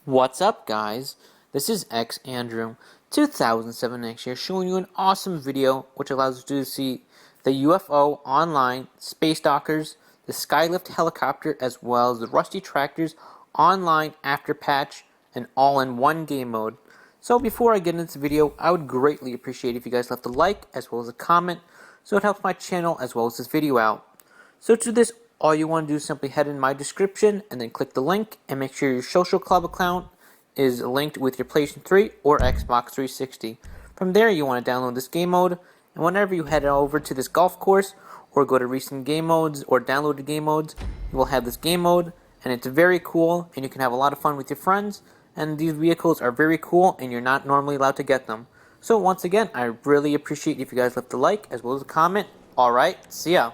What's up, guys? This is X Andrew 2007 X here, showing you an awesome video which allows you to see the UFO online, space dockers, the Skylift helicopter, as well as the Rusty tractors online after patch and all in one game mode. So before I get into this video, I would greatly appreciate if you guys left a like as well as a comment, so it helps my channel as well as this video out. So to this, all you want to do is simply head in my description and then click the link and make sure your social club account is linked with your PlayStation 3 or Xbox 360. From there, you want to download this game mode, and whenever you head over to this golf course or go to recent game modes or downloaded game modes, you will have this game mode, and it's very cool and you can have a lot of fun with your friends, and these vehicles are very cool and you're not normally allowed to get them. So once again, I really appreciate if you guys left a like as well as a comment. Alright, see ya.